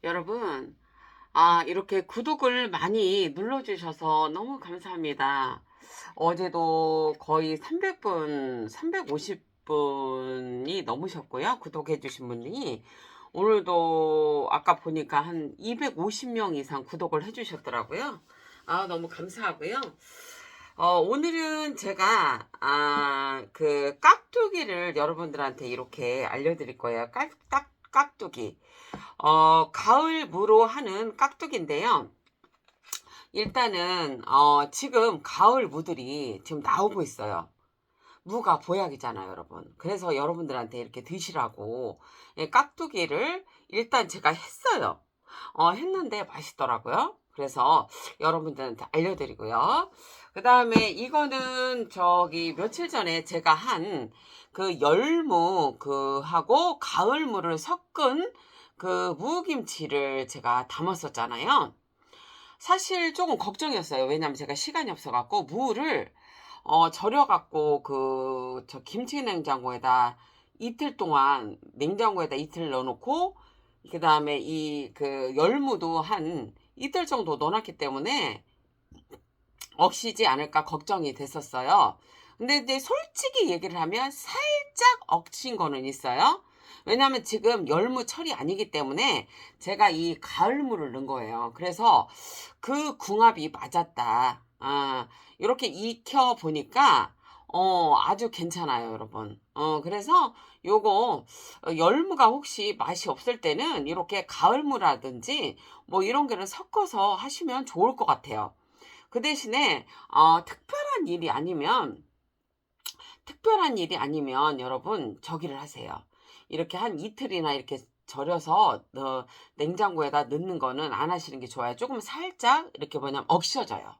여러분, 이렇게 구독을 많이 눌러주셔서 너무 감사합니다. 어제도 거의 300분, 350분이 넘으셨고요. 구독해주신 분이. 오늘도 아까 보니까 한 250명 이상 구독을 해주셨더라고요. 너무 감사하고요. 오늘은 제가, 그 깍두기를 여러분들한테 이렇게 알려드릴 거예요. 깍두기. 가을 무로 하는 깍두기인데요. 일단은 지금 가을 무들이 지금 나오고 있어요. 무가 보약이잖아요, 여러분. 그래서 여러분들한테 이렇게 드시라고 깍두기를 일단 제가 했어요. 했는데 맛있더라고요. 그래서 여러분들한테 알려드리고요. 그 다음에 이거는 저기 며칠 전에 제가 한 그 열무 하고 가을무를 섞은 그 무김치를 제가 담았었잖아요. 사실 조금 걱정이었어요. 왜냐면 제가 시간이 없어갖고 무를 절여갖고 저 김치 냉장고에다 이틀 동안 냉장고에다 이틀 넣어놓고 그 다음에 이 그 열무도 한 이틀 정도 넣어놨기 때문에 억시지 않을까 걱정이 됐었어요. 근데 이제 솔직히 얘기를 하면 살짝 억친 거는 있어요. 왜냐하면 지금 열무철이 아니기 때문에 제가 이 가을무를 넣은 거예요. 그래서 그 궁합이 맞았다. 이렇게 익혀 보니까 아주 괜찮아요, 여러분. 그래서 요거 열무가 혹시 맛이 없을 때는 이렇게 가을무라든지 뭐 이런 거를 섞어서 하시면 좋을 것 같아요. 그 대신에 특별한 일이 아니면 여러분 저기를 하세요. 이렇게 한 이틀이나 이렇게 절여서 냉장고에다 넣는 거는 안 하시는 게 좋아요. 조금 살짝 이렇게 뭐냐면 억셔져요.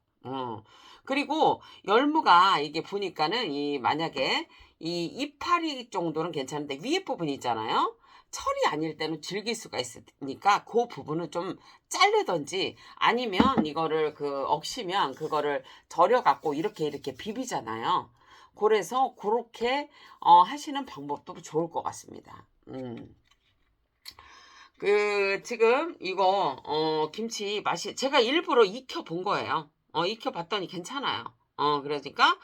그리고 열무가 이게 보니까는 만약에 이 이파리 정도는 괜찮은데 위에 부분이 있잖아요. 철이 아닐 때는 즐길 수가 있으니까 그 부분은 좀 자르든지 아니면 이거를 억시면 그거를 절여 갖고 이렇게 비비잖아요. 그래서 그렇게 하시는 방법도 좋을 것 같습니다. 지금 이거 김치 맛이 제가 일부러 익혀 본 거예요. 익혀 봤더니 괜찮아요. 그러니까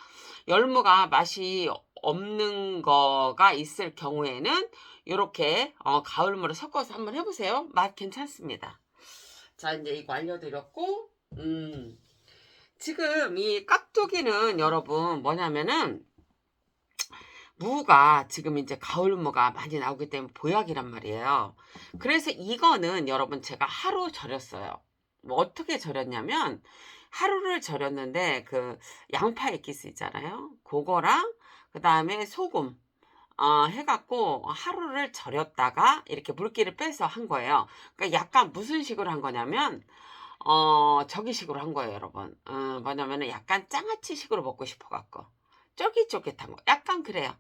열무가 맛이 없는 거가 있을 경우에는 이렇게 가을물을 섞어서 한번 해보세요. 맛 괜찮습니다. 자, 이제 이거 알려드렸고 지금 이 깍두기는 여러분 뭐냐면은 무가 지금 이제 가을무가 많이 나오기 때문에 보약이란 말이에요. 그래서 이거는 여러분 제가 하루 절였어요. 뭐 어떻게 절였냐면 하루를 절였는데 그 양파 액기스 있잖아요. 그거랑 그 다음에 소금 해갖고 하루를 절였다가 이렇게 물기를 빼서 한 거예요. 그러니까 약간 무슨 식으로 한 거냐면 저기 식으로 한 거예요, 여러분. 뭐냐면은 약간 장아찌 식으로 먹고 싶어갖고 쫄깃쫄깃한 거 약간 그래요.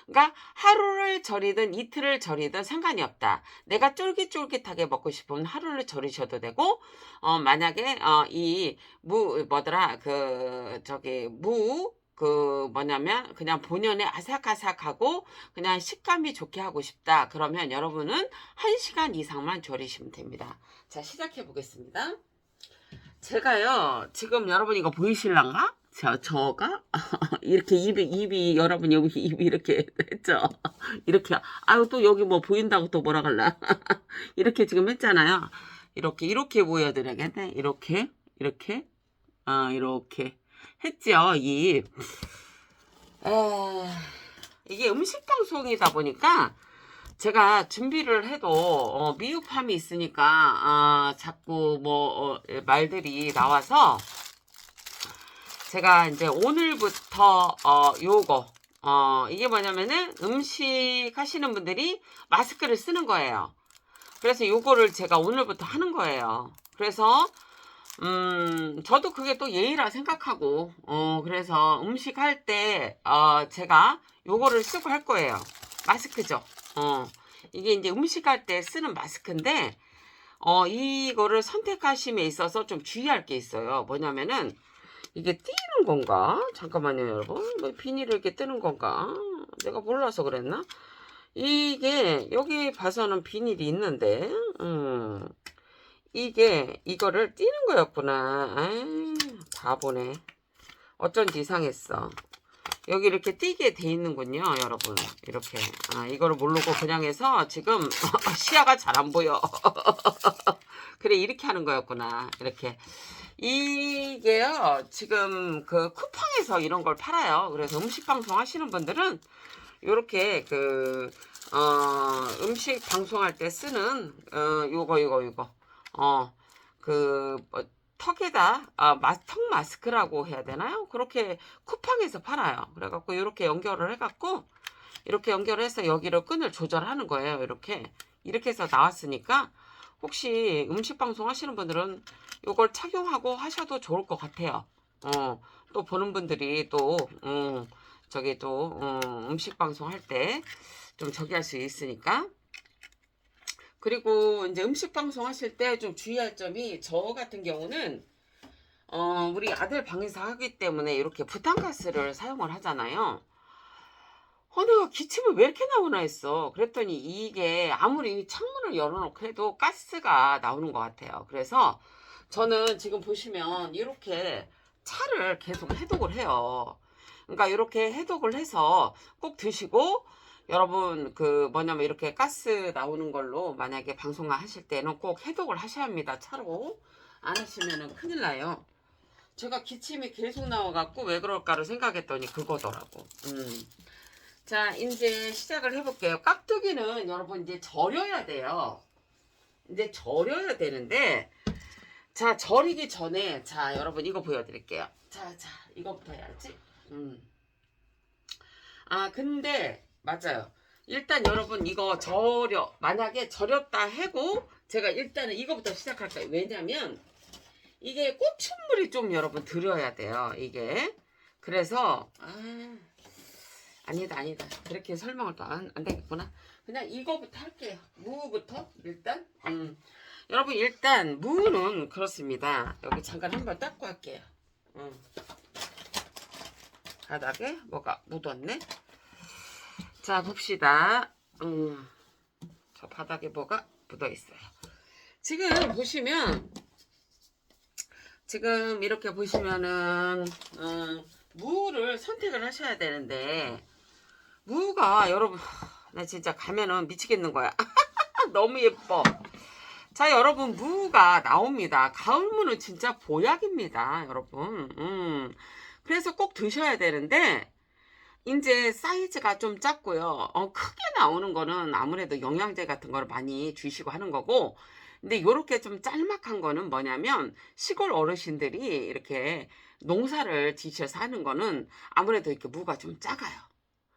그러니까 하루를 절이든 이틀을 절이든 상관이 없다. 내가 쫄깃쫄깃하게 먹고 싶으면 하루를 절이셔도 되고 만약에 뭐냐면 그냥 본연의 아삭아삭하고 그냥 식감이 좋게 하고 싶다. 그러면 여러분은 1시간 이상만 절이시면 됩니다. 자, 시작해 보겠습니다. 제가요 지금 여러분 이거 보이실란가? 저가 이렇게 입이 여러분 여기 입이 이렇게 했죠. 이렇게 또 여기 뭐 보인다고 또 뭐라 갈라. 이렇게 지금 했잖아요. 이렇게 보여드려야겠네. 이렇게 이렇게 했죠. 이게 음식 방송이다 보니까 제가 준비를 해도 미흡함이 있으니까 자꾸 말들이 나와서 제가 이제 오늘부터 요거 이게 뭐냐면은 음식 하시는 분들이 마스크를 쓰는 거예요. 그래서 요거를 제가 오늘부터 하는 거예요. 그래서 저도 그게 또 예의라 생각하고 그래서 음식 할 때 제가 요거를 쓰고 할 거예요. 마스크죠. 이게 이제 음식할 때 쓰는 마스크인데 이거를 선택하심에 있어서 좀 주의할 게 있어요. 뭐냐면은 이게 띄는 건가? 잠깐만요, 여러분. 뭐 비닐을 이렇게 뜨는 건가? 내가 몰라서 그랬나? 이게 여기 봐서는 비닐이 있는데 이게 이거를 띄는 거였구나. 아, 바보네. 어쩐지 이상했어. 여기 이렇게 띄게 돼 있는군요, 여러분. 이렇게. 아, 이거를 모르고 그냥 해서 지금 시야가 잘 안 보여. 그래, 이렇게 하는 거였구나. 이렇게. 이게요, 지금 그 쿠팡에서 이런 걸 팔아요. 그래서 음식 방송 하시는 분들은 요렇게 그, 음식 방송할 때 쓰는, 요거. 뭐, 턱에다, 턱 마스크라고 해야 되나요? 그렇게 쿠팡에서 팔아요. 그래갖고 요렇게 연결을 해갖고, 이렇게 연결해서 여기로 끈을 조절하는 거예요. 이렇게 해서 나왔으니까, 혹시 음식 방송 하시는 분들은 요걸 착용하고 하셔도 좋을 것 같아요. 또 보는 분들이 또, 음식 방송 할 때 좀 저기 할 수 있으니까. 그리고 이제 음식 방송 하실 때 좀 주의할 점이, 저 같은 경우는 우리 아들 방에서 하기 때문에 이렇게 부탄가스를 사용을 하잖아요. 내가 기침을 왜 이렇게 나오나 했어. 그랬더니 이게 아무리 창문을 열어놓고 해도 가스가 나오는 것 같아요. 그래서 저는 지금 보시면 이렇게 차를 계속 해독을 해요. 그러니까 이렇게 해독을 해서 꼭 드시고, 여러분 그 뭐냐면 이렇게 가스 나오는 걸로 만약에 방송을 하실 때는 꼭 해독을 하셔야 합니다. 차로 안 하시면은 큰일 나요. 제가 기침이 계속 나와갖고 왜 그럴까를 생각했더니 그거더라고. 자, 이제 시작을 해볼게요. 깍두기는 여러분 이제 절여야 돼요. 이제 절여야 되는데, 자, 절이기 전에, 자, 여러분 이거 보여드릴게요. 자, 이거부터 해야지. 근데 맞아요. 일단 여러분 이거 만약에 절였다 해고 제가 일단은 이거부터 시작할 거예요. 왜냐면 이게 고추물이 좀 여러분 들어야 돼요. 이게. 그래서 아니다. 그렇게 설명을 또 안 되겠구나. 그냥 이거부터 할게요. 무부터 일단. 여러분 일단 무는 그렇습니다. 여기 잠깐 한번 닦고 할게요. 바닥에 뭐가 묻었네. 자, 봅시다. 저 바닥에 뭐가 묻어 있어요. 지금 보시면, 지금 이렇게 보시면은 무를 선택을 하셔야 되는데, 무가 여러분, 나 진짜 가면은 미치겠는 거야. 너무 예뻐. 자, 여러분 무가 나옵니다. 가을 무는 진짜 보약입니다, 여러분. 그래서 꼭 드셔야 되는데, 이제 사이즈가 좀 작고요. 크게 나오는 거는 아무래도 영양제 같은 거를 많이 주시고 하는 거고, 근데 요렇게 좀 짤막한 거는 뭐냐면 시골 어르신들이 이렇게 농사를 지셔서 하는 거는 아무래도 이렇게 무가 좀 작아요.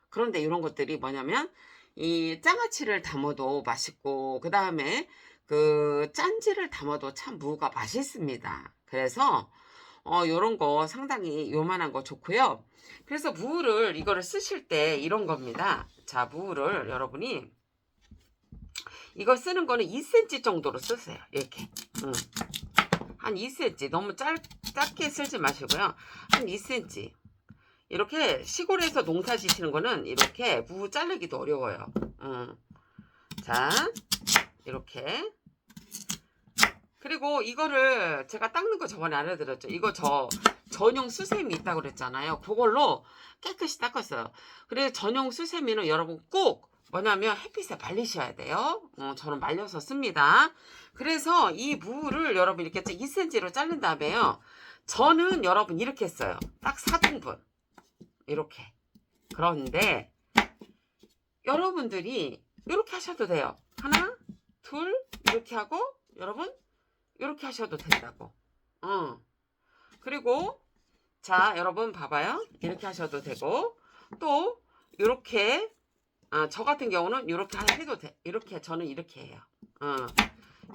그런데 이런 것들이 뭐냐면 이 장아찌를 담아도 맛있고, 그 다음에 그 짠지를 담아도 참 무가 맛있습니다. 그래서 요런 거 상당히 요만한 거 좋고요. 그래서 무를 이거를 쓰실 때 이런 겁니다. 자, 무를 여러분이 이거 쓰는 거는 2cm 정도로 쓰세요. 이렇게. 한 2cm. 너무 짧게 쓸지 마시고요. 한 2cm. 이렇게 시골에서 농사 지시는 거는 이렇게 무 자르기도 어려워요. 자, 이렇게. 그리고 이거를 제가 닦는 거 저번에 알려드렸죠. 이거 전용 수세미 있다고 그랬잖아요. 그걸로 깨끗이 닦았어요. 그래서 전용 수세미는 여러분 꼭 뭐냐면 햇빛에 말리셔야 돼요. 저는 말려서 씁니다. 그래서 이 무를 여러분 이렇게 2cm로 자른 다음에요. 저는 여러분 이렇게 했어요. 딱 4등분. 이렇게. 그런데 여러분들이 이렇게 하셔도 돼요. 하나, 둘, 이렇게 하고 여러분 이렇게 하셔도 된다고. 그리고 자, 여러분 봐봐요. 이렇게 하셔도 되고, 또 이렇게 저 같은 경우는 이렇게 해도 돼. 이렇게 저는 이렇게 해요.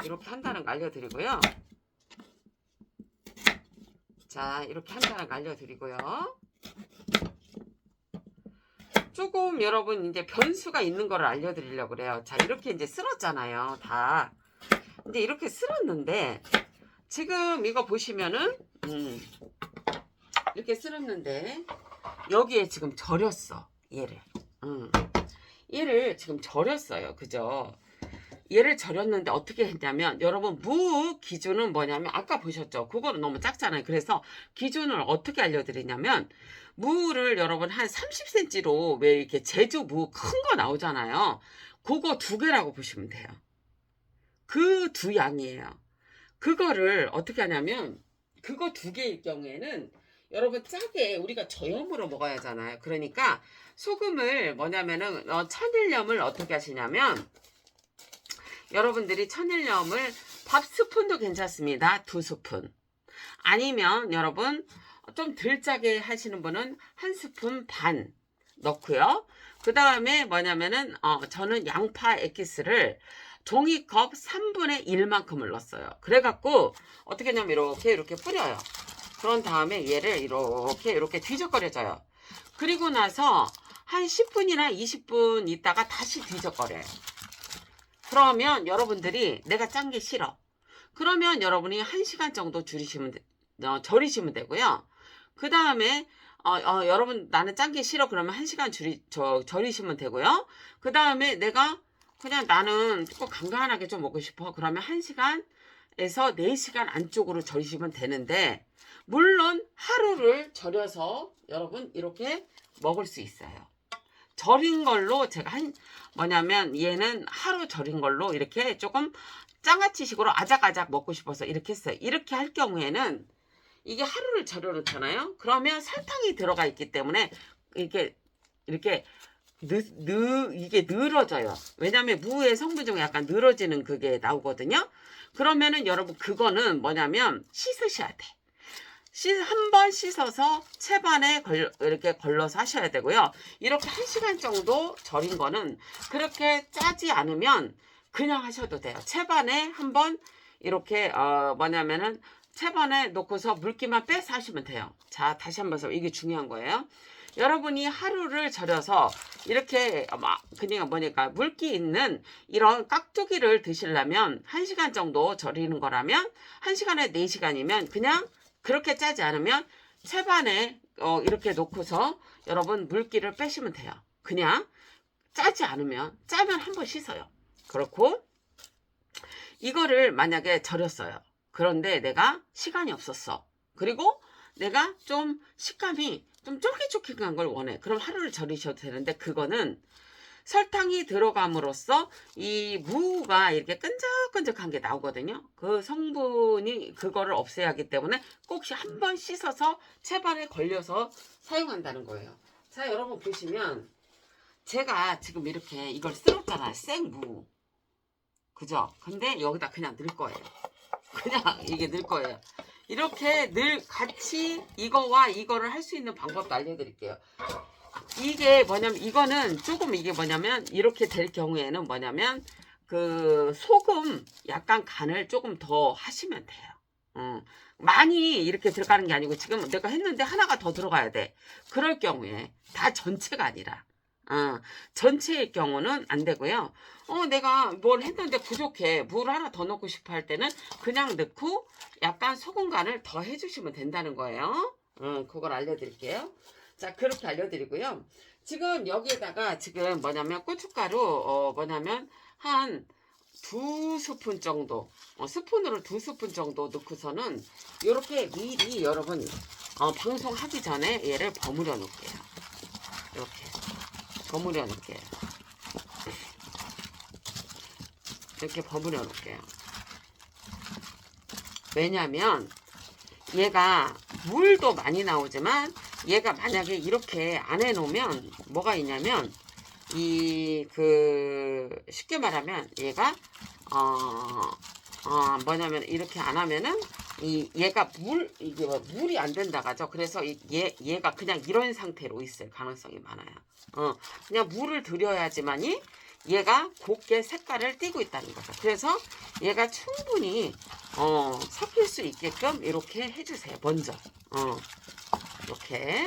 이렇게 한다는 거 알려드리고요. 자, 이렇게 한다는 거 알려드리고요. 조금 여러분 이제 변수가 있는 거를 알려드리려고 그래요. 자, 이렇게 이제 쓸었잖아요. 다. 이제 이렇게 쓸었는데 지금 이거 보시면은 이렇게 쓸었는데 여기에 지금 절였어. 얘를 지금 절였어요. 그죠? 얘를 절였는데 어떻게 했냐면 여러분 무 기준은 뭐냐면 아까 보셨죠? 그거는 너무 작잖아요. 그래서 기준을 어떻게 알려드리냐면 무를 여러분 한 30cm로 왜 이렇게 제주 무 큰 거 나오잖아요. 그거 2개라고 보시면 돼요. 그 2양이에요. 그거를 어떻게 하냐면 그거 2개일 경우에는 여러분 짜게 우리가 저염으로 먹어야 하잖아요. 그러니까 소금을 뭐냐면은 천일염을 어떻게 하시냐면 여러분들이 천일염을 밥 스푼도 괜찮습니다. 2스푼. 아니면 여러분 좀 덜 짜게 하시는 분은 1스푼 반 넣고요. 그 다음에 뭐냐면은 저는 양파 에기스를 종이컵 3분의 1만큼을 넣었어요. 그래갖고 어떻게 하냐면 이렇게 뿌려요. 그런 다음에 얘를 이렇게 뒤적거려줘요. 그리고 나서 한 10분이나 20분 있다가 다시 뒤적거려요. 그러면 여러분들이 내가 짠 게 싫어. 그러면 여러분이 1시간 정도 절이시면 되고요. 그 다음에 여러분 나는 짠 게 싫어. 그러면 1시간 절이시면 되고요. 그 다음에 내가 그냥 나는 조금 간간하게 좀 먹고 싶어. 그러면 1시간에서 4시간 안쪽으로 절이시면 되는데 물론 하루를 절여서 여러분 이렇게 먹을 수 있어요. 절인 걸로 제가 뭐냐면 얘는 하루 절인 걸로 이렇게 조금 장아찌식으로 아작아작 먹고 싶어서 이렇게 했어요. 이렇게 할 경우에는 이게 하루를 절여 놓잖아요. 그러면 설탕이 들어가 있기 때문에 이게 늘어져요. 왜냐면 무의 성분 중에 약간 늘어지는 그게 나오거든요. 그러면은 여러분 그거는 뭐냐면 씻으셔야 돼. 한번 씻어서 채반에 이렇게 걸러서 하셔야 되고요. 이렇게 1시간 정도 절인 거는 그렇게 짜지 않으면 그냥 하셔도 돼요. 채반에 한번 이렇게 뭐냐면은 채반에 놓고서 물기만 빼서 하시면 돼요. 자, 다시 한번 이게 중요한 거예요. 여러분이 하루를 절여서 이렇게 그냥 뭐니까 물기 있는 이런 깍두기를 드시려면 1시간 정도 절이는 거라면 1시간에 4시간이면 그냥 그렇게 짜지 않으면 채반에 이렇게 놓고서 여러분 물기를 빼시면 돼요. 그냥 짜지 않으면 짜면 한번 씻어요. 그렇고 이거를 만약에 절였어요. 그런데 내가 시간이 없었어. 그리고 내가 좀 식감이 좀 쫄깃쫄깃한 걸 원해. 그럼 하루를 절이셔도 되는데 그거는 설탕이 들어감으로써 이 무가 이렇게 끈적끈적한 게 나오거든요. 그 성분이 그거를 없애야 하기 때문에 꼭 한 번 씻어서 채반에 걸려서 사용한다는 거예요. 자, 여러분 보시면 제가 지금 이렇게 이걸 썰었잖아요. 생무. 그죠? 근데 여기다 그냥 넣을 거예요. 그냥 이게 넣을 거예요. 이렇게 같이 이거와 이거를 할 수 있는 방법도 알려드릴게요. 이게 뭐냐면 이거는 조금 이게 뭐냐면 이렇게 될 경우에는 뭐냐면 그 소금 약간 간을 조금 더 하시면 돼요. 많이 이렇게 들어가는 게 아니고 지금 내가 했는데 하나가 더 들어가야 돼. 그럴 경우에 다 전체가 아니라 전체의 경우는 안 되고요. 내가 뭘 했는데 부족해. 물 하나 더 넣고 싶어 할 때는 그냥 넣고 약간 소금 간을 더 해주시면 된다는 거예요. 그걸 알려드릴게요. 자, 그렇게 알려드리고요. 지금 여기에다가 지금 뭐냐면 고춧가루 뭐냐면 한 2스푼 정도 스푼으로 2스푼 정도 넣고서는 이렇게 미리 여러분 방송하기 전에 얘를 버무려 놓을게요. 이렇게 버무려 놓을게요. 이렇게 버무려 놓을게요. 왜냐면 얘가 물도 많이 나오지만 얘가 만약에 이렇게 안 해놓으면 뭐가 있냐면 쉽게 말하면 얘가 뭐냐면 이렇게 안 하면은 얘가 이게 물이 안 된다고 하죠. 그래서 얘가 그냥 이런 상태로 있을 가능성이 많아요. 그냥 물을 들여야지만이 얘가 곱게 색깔을 띠고 있다는 거죠. 그래서 얘가 충분히 섞일 수 있게끔 이렇게 해주세요. 먼저 이렇게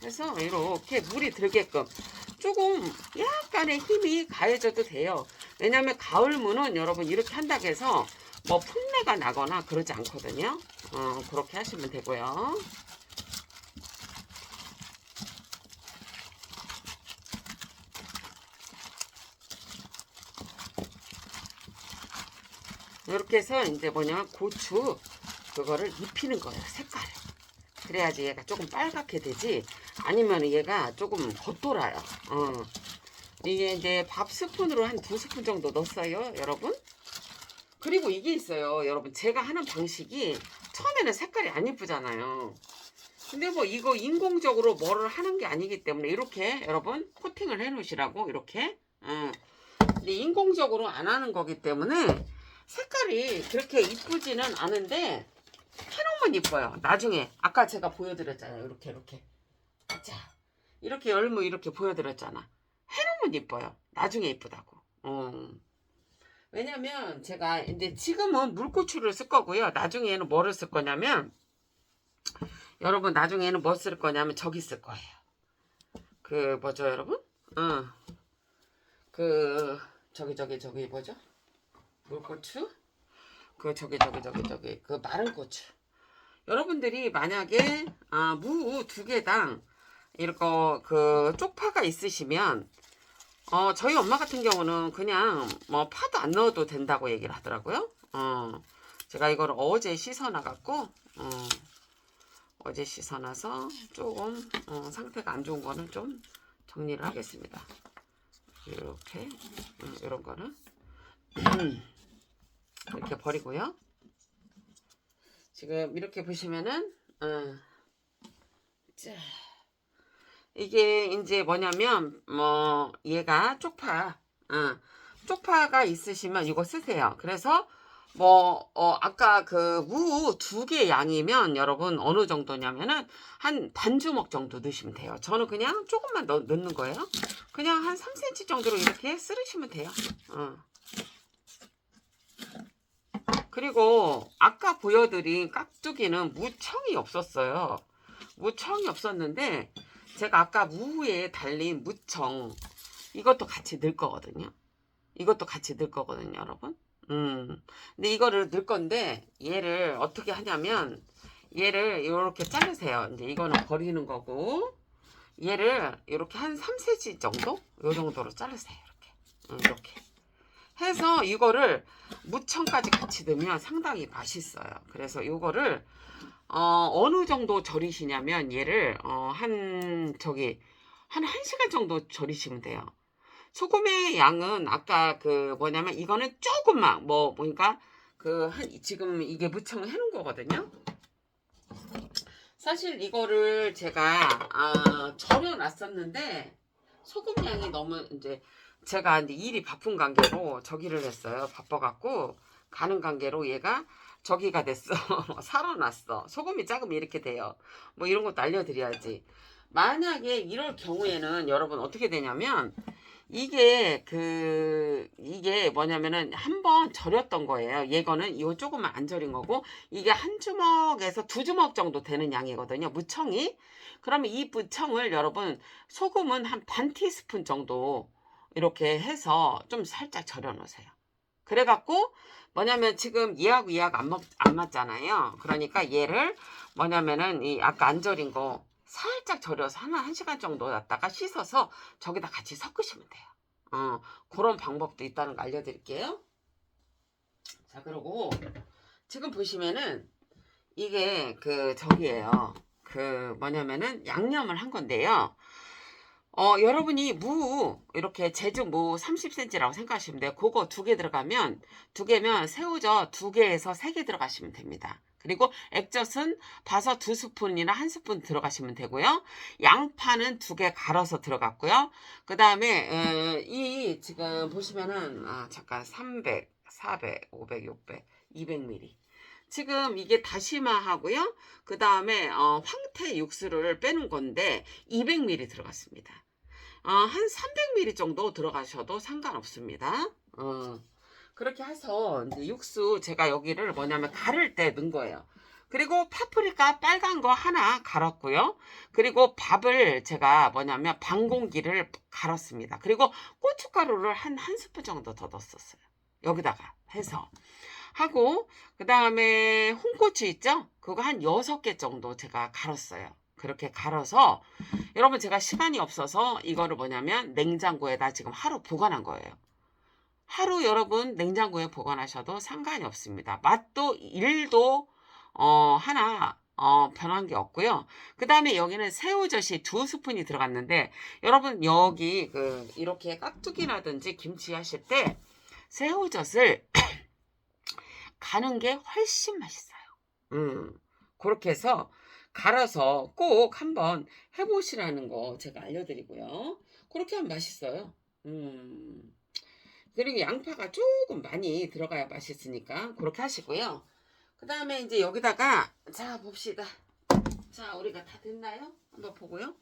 그래서 이렇게 물이 들게끔 조금 약간의 힘이 가해져도 돼요. 왜냐면 가을무는 여러분 이렇게 한다고 해서 뭐 풋내가 나거나 그러지 않거든요. 그렇게 하시면 되고요. 이렇게 해서 이제 뭐냐면 고추 그거를 입히는 거예요. 색깔을. 그래야지 얘가 조금 빨갛게 되지. 아니면 얘가 조금 겉돌아요. 이게 이제 밥 스푼으로 한 2스푼 정도 넣었어요, 여러분. 그리고 이게 있어요, 여러분. 제가 하는 방식이 처음에는 색깔이 안 예쁘잖아요. 근데 뭐 이거 인공적으로 뭐를 하는 게 아니기 때문에 이렇게 여러분 코팅을 해 놓으시라고 이렇게. 근데 인공적으로 안 하는 거기 때문에 색깔이 그렇게 이쁘지는 않은데 해놓으면 이뻐요. 나중에 아까 제가 보여드렸잖아요. 이렇게 자, 이렇게 열무 이렇게 보여드렸잖아. 해놓으면 이뻐요. 나중에 이쁘다고. 왜냐면 제가 이제 지금은 물고추를 쓸 거고요. 나중에는 뭐를 쓸 거냐면 여러분 나중에는 뭐 쓸 거냐면 저기 쓸 거예요. 그 뭐죠 여러분? 그 저기 뭐죠? 물고추? 그 저기 그 마른 고추. 여러분들이 만약에 무 2개당 이렇게 그 쪽파가 있으시면 저희 엄마 같은 경우는 그냥 뭐 파도 안 넣어도 된다고 얘기를 하더라고요. 제가 이거를 어제 씻어놔갖고 어제 씻어놔서 조금 상태가 안 좋은 거는 좀 정리를 하겠습니다. 이렇게 이런 거는 이렇게 버리고요. 지금 이렇게 보시면은 자, 이게 이제 뭐냐면 뭐 얘가 쪽파가 있으시면 이거 쓰세요. 그래서 뭐 아까 그 무 2개 양이면 여러분 어느 정도냐면은 한 반주먹 정도 넣으시면 돼요. 저는 그냥 조금만 넣는 거예요. 그냥 한 3cm 정도로 이렇게 썰으시면 돼요. 그리고 아까 보여드린 깍두기는 무청이 없었어요. 무청이 없었는데 제가 아까 무에 달린 무청 이것도 같이 넣을 거거든요. 여러분. 근데 이거를 넣을 건데 얘를 어떻게 하냐면 얘를 이렇게 자르세요. 이제 이거는 버리는 거고 얘를 이렇게 한 3cm 정도? 요 정도로 자르세요. 이렇게 해서 이거를 무청까지 같이 넣으면 상당히 맛있어요. 그래서 이거를 어느 정도 절이시냐면 얘를 한 1시간 정도 절이시면 돼요. 소금의 양은 아까 그 뭐냐면 이거는 조금만 그러니까 지금 이게 무청을 해놓은 거거든요. 사실 이거를 제가 절여놨었는데 소금 양이 너무 이제 제가 이제 일이 바쁜 관계로 저기를 했어요. 바빠갖고 가는 관계로 얘가 저기가 됐어. 살아났어. 소금이 작으면 이렇게 돼요. 뭐 이런 것도 알려드려야지. 만약에 이럴 경우에는 여러분 어떻게 되냐면 이게 뭐냐면은 한번 절였던 거예요. 이거는 이거 조금만 안 절인 거고 이게 한 주먹에서 2주먹 정도 되는 양이거든요. 무청이. 그러면 이 무청을 여러분 소금은 한 반 티스푼 정도 이렇게 해서 좀 살짝 절여 놓으세요. 그래갖고 뭐냐면 지금 얘하고 안 맞잖아요. 그러니까 얘를 뭐냐면은 이 아까 안 절인 거 살짝 절여서 한 시간 정도 놨다가 씻어서 저기다 같이 섞으시면 돼요. 그런 방법도 있다는 거 알려드릴게요. 자, 그리고 지금 보시면은 이게 저기에요. 뭐냐면은 양념을 한 건데요. 여러분이 이렇게 제주 무 30cm라고 생각하시면 돼요. 그거 2개 들어가면, 2개면 새우젓 2개에서 3개 들어가시면 됩니다. 그리고 액젓은 버섯 2스푼이나 1스푼 들어가시면 되고요. 양파는 2개 갈아서 들어갔고요. 그 다음에, 지금 보시면은, 잠깐 300, 400, 500, 600, 200ml. 지금 이게 다시마 하고요. 그 다음에 황태 육수를 빼는 건데 200ml 들어갔습니다. 한 300ml 정도 들어가셔도 상관없습니다. 그렇게 해서 이제 육수 제가 여기를 뭐냐면 갈을 때 넣은 거예요. 그리고 파프리카 빨간 거 하나 갈았고요. 그리고 밥을 제가 뭐냐면 반 공기를 갈았습니다. 그리고 고춧가루를 한 스푼 정도 더 넣었어요. 여기다가 해서. 하고 그 다음에 홍고추 있죠? 그거 한 6개 정도 제가 갈았어요. 그렇게 갈아서 여러분 제가 시간이 없어서 이거를 뭐냐면 냉장고에다 지금 하루 보관한 거예요. 하루 여러분 냉장고에 보관하셔도 상관이 없습니다. 맛도 1도 하나 변한 게 없고요. 그 다음에 여기는 새우젓이 2스푼이 들어갔는데 여러분 여기 이렇게 깍두기라든지 김치 하실 때 새우젓을 가는 게 훨씬 맛있어요. 그렇게 해서 갈아서 꼭 한번 해보시라는 거 제가 알려드리고요. 그렇게 하면 맛있어요. 그리고 양파가 조금 많이 들어가야 맛있으니까 그렇게 하시고요. 그 다음에 이제 여기다가 자 봅시다. 자 우리가 다 됐나요? 한번 보고요.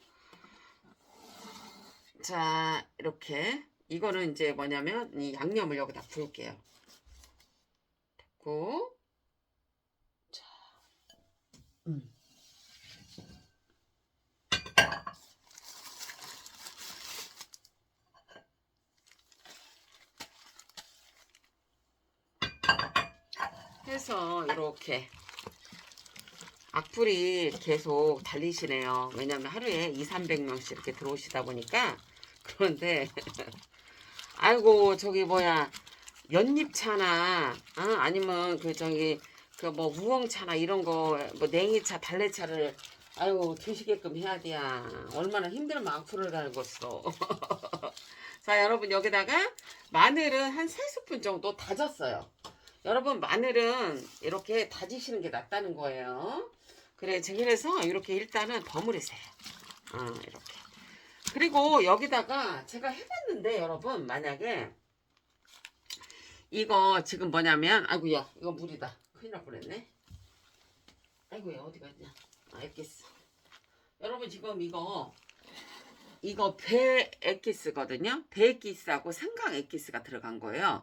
자 이렇게 이거는 이제 뭐냐면 이 양념을 여기다 부을게요. 됐고 자 해서 이렇게 악플이 계속 달리시네요. 왜냐면 하루에 200~300명씩 이렇게 들어오시다 보니까. 그런데 아이고 저기 뭐야 연잎차나 아니면 그 뭐 우엉차나 이런 거 뭐 냉이차 달래차를 아유 드시게끔 해야 돼야. 얼마나 힘들면 악플을 달궜어. 자 여러분 여기다가 마늘은 한 3스푼 정도 다졌어요. 여러분 마늘은 이렇게 다지시는 게 낫다는 거예요. 그래서 이렇게 일단은 버무리세요. 이렇게. 그리고 여기다가 제가 해봤는데 여러분 만약에 이거 지금 뭐냐면 아이고야 이거 물이다. 큰일 날 뻔했네. 아이고야 어디 갔냐. 엑기스. 여러분 지금 이거 배 엑기스거든요. 배 엑기스하고 생강 엑기스가 들어간 거예요.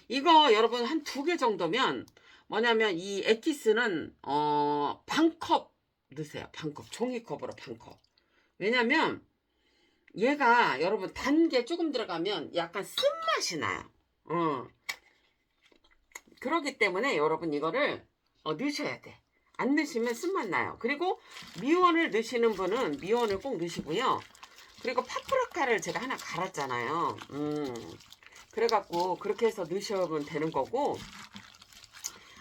이거 여러분 한 2개 정도면 뭐냐면 이 엑기스는 반컵 넣으세요. 반컵. 종이컵으로 반컵. 왜냐면 얘가 여러분 단 게 조금 들어가면 약간 쓴맛이 나요. 그렇기 때문에 여러분 이거를 넣으셔야 돼. 안 넣으시면 쓴맛 나요. 그리고 미원을 넣으시는 분은 미원을 꼭 넣으시고요. 그리고 파프리카를 제가 하나 갈았잖아요. 그래갖고 그렇게 해서 넣으시면 되는 거고,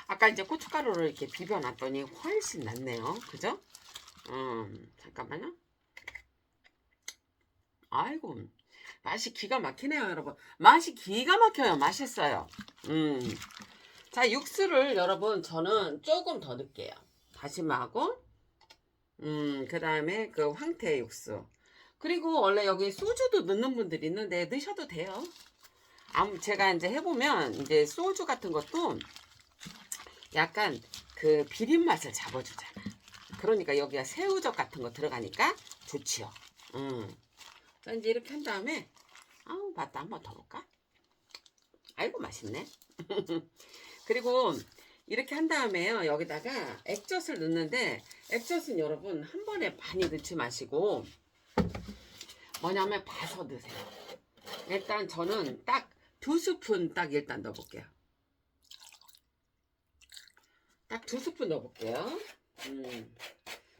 아까 이제 고춧가루를 이렇게 비벼놨더니 훨씬 낫네요. 그죠? 잠깐만요. 아이고 맛이 기가 막히네요 여러분. 맛이 기가 막혀요. 맛있어요. 자 육수를 여러분 저는 조금 더 넣을게요. 다시마하고 그 다음에 그 황태 육수. 그리고 원래 여기 소주도 넣는 분들이 있는데 넣으셔도 돼요. 제가 이제 해보면 이제 소주 같은 것도 약간 그 비린 맛을 잡아주잖아. 그러니까 여기가 새우젓 같은 거 들어가니까 좋지요. 자 이제 이렇게 한 다음에 맛도 한번 더 볼까? 아이고 맛있네. 그리고 이렇게 한 다음에요 여기다가 액젓을 넣는데, 액젓은 여러분 한 번에 많이 넣지 마시고 뭐냐면 봐서 넣으세요. 일단 저는 딱 2스푼 딱 일단 넣어볼게요. 딱 2스푼 넣어볼게요.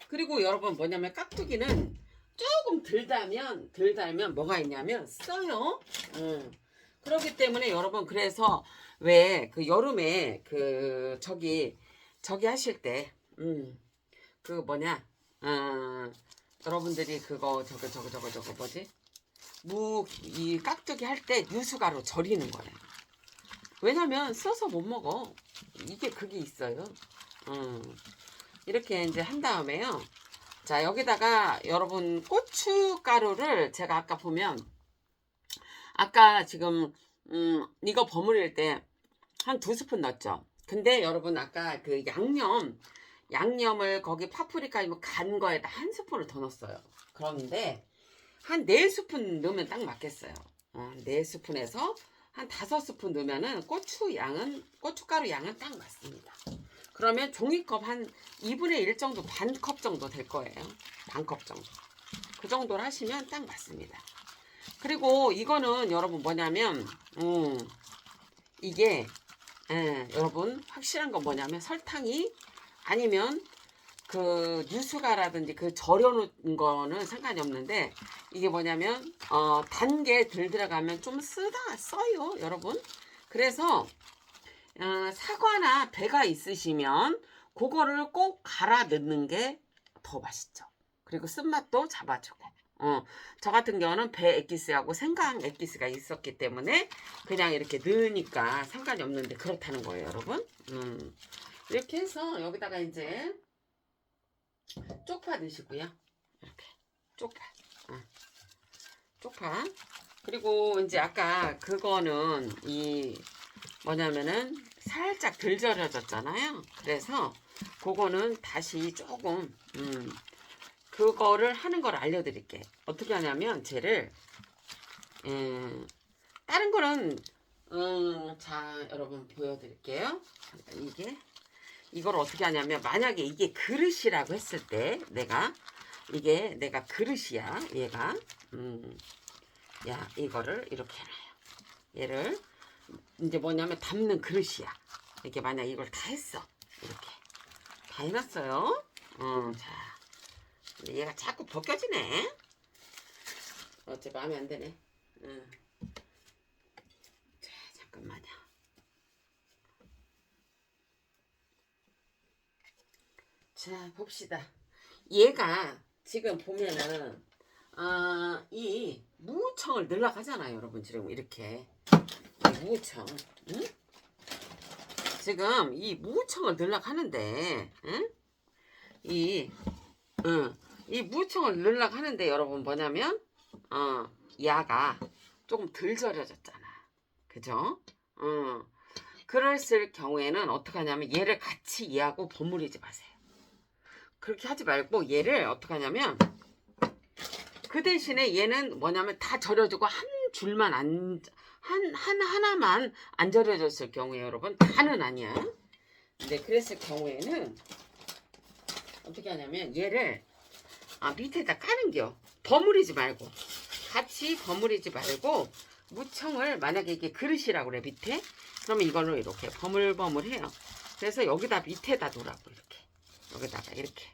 그리고 여러분 뭐냐면 깍두기는 조금 덜 달면 뭐가 있냐면 써요. 그렇기 때문에 여러분 그래서 왜 그 여름에 그 저기 하실 때 그 뭐냐 여러분들이 그거 저거 뭐지 이 깍두기 할 때 유수가루 절이는 거예요. 왜냐면 써서 못 먹어. 이게 그게 있어요. 이렇게 이제 한 다음에요. 자 여기다가 여러분 고춧가루를 제가 아까 보면 아까 지금 이거 버무릴 때 한 2스푼 넣었죠. 근데 여러분 아까 그 양념을 거기 파프리카 간 거에다 1스푼을 더 넣었어요. 그런데 한 4스푼 넣으면 딱 맞겠어요. 4스푼에서 한 5스푼 넣으면은 고춧가루 양은 딱 맞습니다. 그러면 종이컵 한 2분의 1 정도, 반컵 정도 될 거예요. 반컵 정도. 그 정도로 하시면 딱 맞습니다. 그리고 이거는 여러분 뭐냐면 이게 여러분 확실한 건 뭐냐면 설탕이 아니면 그 유수가라든지 그 절여놓은 거는 상관이 없는데, 이게 뭐냐면 단 게 덜 들어가면 좀 써요 여러분. 그래서 사과나 배가 있으시면 그거를 꼭 갈아 넣는 게 더 맛있죠. 그리고 쓴맛도 잡아주고. 저 같은 경우는 배 액기스하고 생강 액기스가 있었기 때문에 그냥 이렇게 넣으니까 상관이 없는데 그렇다는 거예요, 여러분. 이렇게 해서 여기다가 이제 쪽파 넣으시고요. 이렇게 쪽파. 쪽파. 그리고 이제 아까 그거는 이 뭐냐면은 살짝 덜 절여졌잖아요. 그래서 그거는 다시 조금 그거를 하는 걸 알려드릴게. 어떻게 하냐면 쟤를 다른 거는 자 여러분 보여드릴게요. 이걸 어떻게 하냐면 만약에 이게 그릇이라고 했을 때 내가 그릇이야 얘가 야 이거를 이렇게 해놔요. 얘를 이제 뭐냐면 담는 그릇이야. 이게 만약 이걸 다 했어 이렇게 다 해놨어요. 자 근데 얘가 자꾸 벗겨지네. 어째 마음에 안 드네. 자 잠깐만요. 자 봅시다. 얘가 지금 보면은 이 무청을 넣으려고 하잖아요, 여러분. 지금 이렇게 이 무청, 응? 지금 이 무청을 넣으려고 하는데, 응? 이 무청을 넣으려고 하는데 여러분 뭐냐면 야가 조금 덜 절여졌잖아, 그죠? 그랬을 경우에는 어떻게 하냐면 얘를 같이 얘하고 버무리지 마세요. 그렇게 하지 말고 얘를 어떻게 하냐면 그 대신에 얘는 뭐냐면 다 절여주고 한 줄만 하나만 안 절여졌을 경우에 여러분 다는 아니야. 근데 그랬을 경우에는 어떻게 하냐면 얘를 밑에다 까는겨. 버무리지 말고 같이 버무리지 말고 무청을 만약에 이게 그릇이라고 그래 밑에 그러면 이걸로 이렇게 버물버물해요. 그래서 여기다 밑에다 놓으라고 이렇게 여기다가 이렇게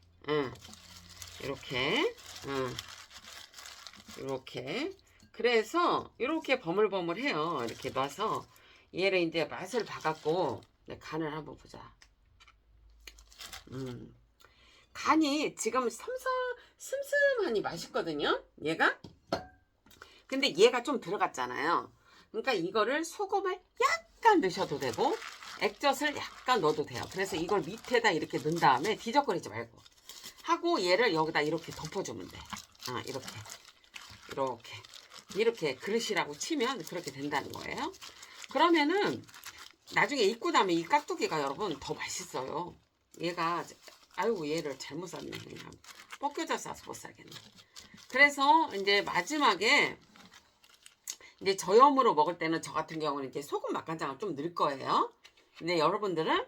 이렇게 이렇게 그래서 이렇게 버물버물해요. 이렇게 놔서 얘를 이제 맛을 봐갖고 간을 한번 보자. 간이 지금 슴슴하니 맛있거든요. 얘가 근데 얘가 좀 들어갔잖아요. 그러니까 이거를 소금을 약간 넣으셔도 되고 액젓을 약간 넣어도 돼요. 그래서 이걸 밑에다 이렇게 넣은 다음에 뒤적거리지 말고 하고 얘를 여기다 이렇게 덮어주면 돼. 이렇게 그릇이라고 치면 그렇게 된다는 거예요. 그러면은 나중에 익고 나면 이 깍두기가 여러분 더 맛있어요. 얘가 아이고 얘를 잘못 샀네. 그냥 벗겨져서 못 사겠네. 그래서 이제 마지막에 이제 저염으로 먹을 때는 저 같은 경우는 이제 소금 맛간장을 좀 넣을 거예요. 근데 여러분들은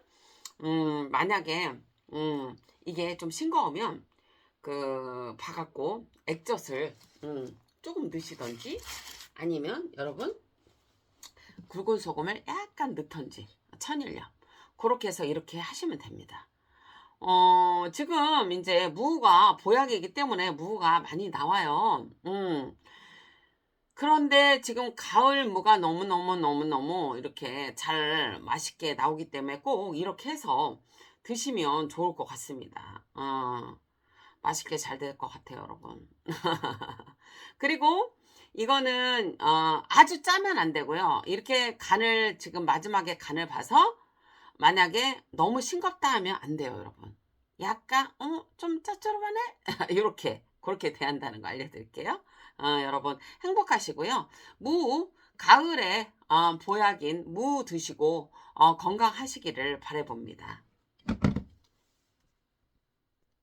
만약에 이게 좀 싱거우면 그 봐갖고 액젓을 조금 넣으시던지 아니면 여러분 굵은 소금을 약간 넣던지 천일염 그렇게 해서 이렇게 하시면 됩니다. 지금 이제 무가 보약이기 때문에 무가 많이 나와요. 그런데 지금 가을 무가 너무너무 이렇게 잘 맛있게 나오기 때문에 꼭 이렇게 해서 드시면 좋을 것 같습니다. 맛있게 잘 될 것 같아요, 여러분. 그리고 이거는 아주 짜면 안 되고요. 이렇게 간을 지금 마지막에 간을 봐서 만약에 너무 싱겁다 하면 안 돼요, 여러분. 약간 좀 짭조름하네? 이렇게 그렇게 대한다는 거 알려드릴게요. 여러분 행복하시고요. 무 가을에 보약인 무 드시고 건강하시기를 바라봅니다.